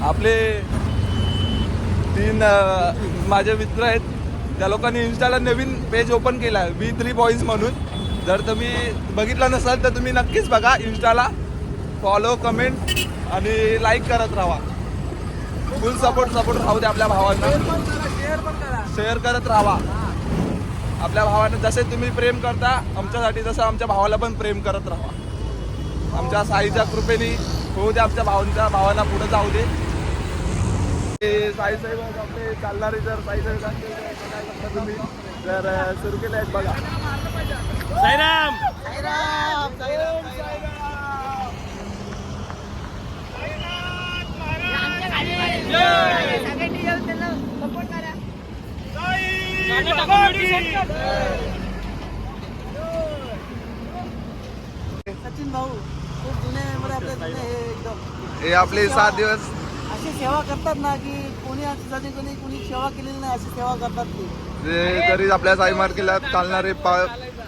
आपले 3 माझे मित्र आहेत, त्या लोकांनी इन्स्टाला नवीन पेज ओपन केला आहे V3 बॉईज म्हणून. जर तुम्ही बघितलं नसाल तर तुम्ही नक्कीच बघा. इन्स्टाला फॉलो, कमेंट आणि लाईक करत राहा. फुल सपोर्ट राहू दे आपल्या भावांना. शेअर करत राहा. आपल्या भावांना जसे तुम्ही प्रेम करता आमच्यासाठी, तसं आमच्या भावाला पण प्रेम करत राहा. आमच्या साईच्या कृपेने होऊ दे, आमच्या भावांना पुढे जाऊ दे. साई साहेब आपले चालणारे जर साई साहेब तुम्ही जर सुरू केले आहेत बघा. साईराम साईराम साईराम सचिन भाऊ खूप जुने आपले एकदम हे आपले 7 दिवस अशी सेवा करतात ना की कोणी सेवा केलेली नाही, अशी सेवा करतात ते. तरी आपल्या साई मार्केटला चालणारे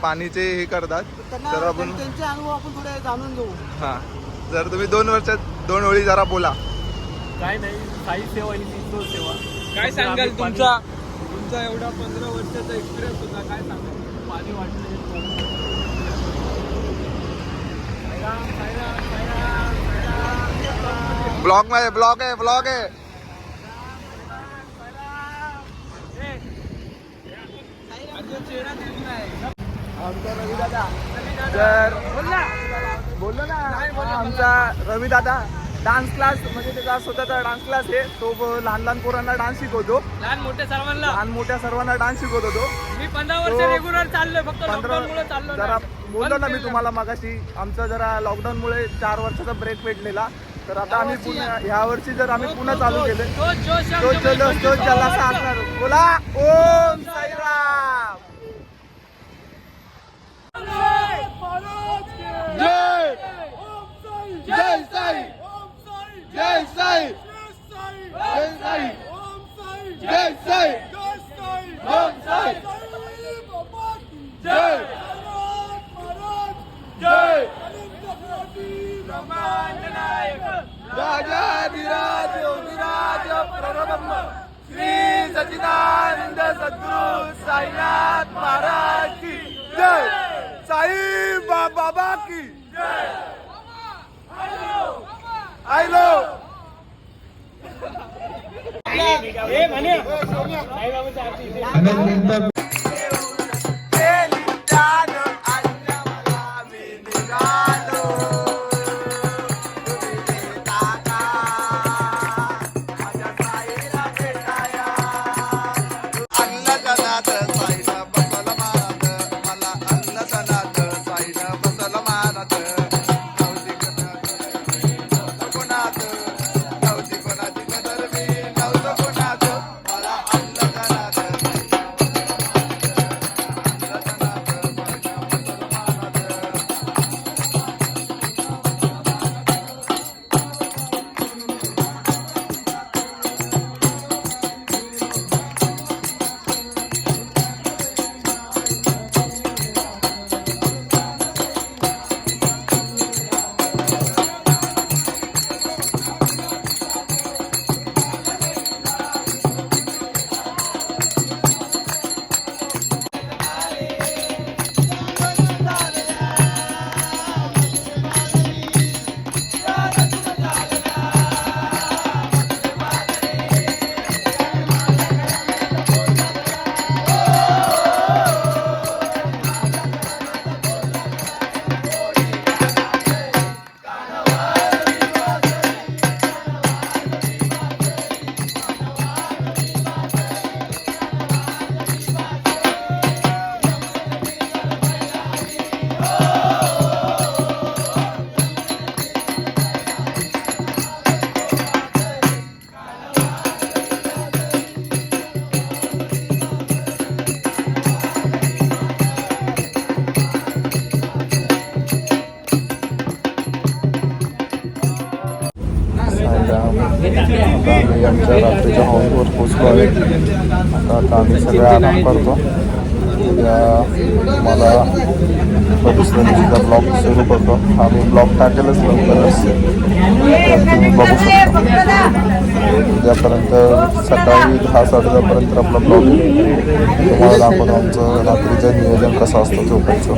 पाणीचे हे करतात. तर आपण त्यांचे अनुभव आपण थोडे जाणून घेऊ. हा, जर तुम्ही 2 वर्षात 2 ओळी जरा बोला. काय नाही, साई सेवा ही तो सेवा. काय सांगाल तुमचा एवढा 15 वर्षाचा एक्सपिरियन्स होता, काय सांगाल? पाणी वाटलं ब्लॉग आहे. आमचा रवी दादा जर बोललो ना, आमचा रवी दादा डान्स क्लास म्हणजे त्याचा स्वतःचा डान्स क्लास आहे. तो लहान पोरांना डान्स शिकवतो. लहान मोठ्या सर्वांना डान्स शिकवतो तो. मी 15 वर्ष रेग्युलर चाललोय, फक्त लॉकडाऊनमुळे चाललो. जरा बोललो ना मी तुम्हाला मगाशी, आमचा जरा लॉकडाऊनमुळे 4 वर्षाचा ब्रेक भेटलेला. तर आता आम्ही पुन्हा ह्या वर्षी जर आम्ही पुन्हा चालू केले तो ज्याला सांगणार. बोला ओम साईराम. जय जय साई, जय साई, जय साई, जय साई, ओम साई, जय जय राजाधिराज योगिराज प्रब्रह्म श्री सच्चिदानंद सद्गुरु साईनाथ महाराज की जय. साई बाबा की जय. आयलो आम्ही आमच्या रात्रीच्या हॉलवर पोचलो आहे. आता आम्ही सगळे आराम करतो. उद्या मला दुसऱ्या दिवशीचा ब्लॉग सुरू करतो. आम्ही ब्लॉग टाकेलच लवकरच, तुम्ही बघू शकता. उद्यापर्यंत सकाळी 10-10:30पर्यंत आपला ब्लॉग तुम्हाला दाखवतो. आमचं रात्रीचं नियोजन कसं असतं झोपायचं.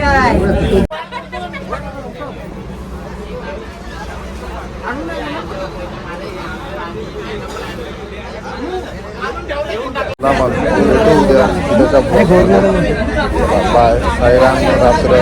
उद्याच्या बाय साईराम रात्र.